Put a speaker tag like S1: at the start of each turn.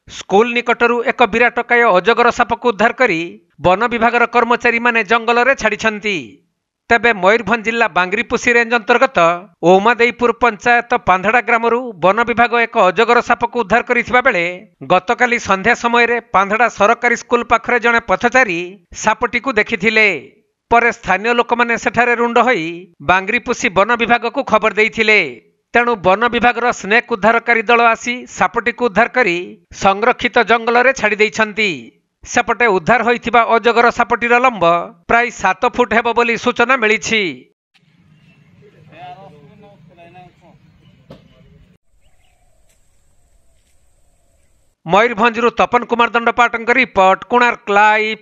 S1: School निकटरू एक विराटकाय अजगर shop को उद्धार करी वन विभाग कर्मचारी माने जंगल में छाड़ी। तेबे मयूरभंज जिला बांग्रीपुसी रेंज अंतर्गत ओमादेईपुर पंचायत पांधड़ा ग्रामरू वन विभाग एक अजगर साप को उद्धार करिथिबा बेले गतकाली संध्या समय पांधड़ा सरकारी स्कूल पाखरे जणे पथचारी सापटी को देखिथिले। परे स्थानीय लोक माने सेठारे रुंड होई बांग्रीपुसी वन विभाग को खबर देइथिले। तेणु वन विभाग स्नेक उद्धारकारी दल आसी सापटी को उद्धार करी संरक्षित जंगल में छाड़ी देइछंती। सेपटे उद्धार होइथिबा अजगर सापटीर लंब प्राय 7 फुट हेबो बोली सूचना मिलिछि। मयूरभंजरू तपन कुमार दंडपाटंक रिपोर्ट, कोणार्क लाइव।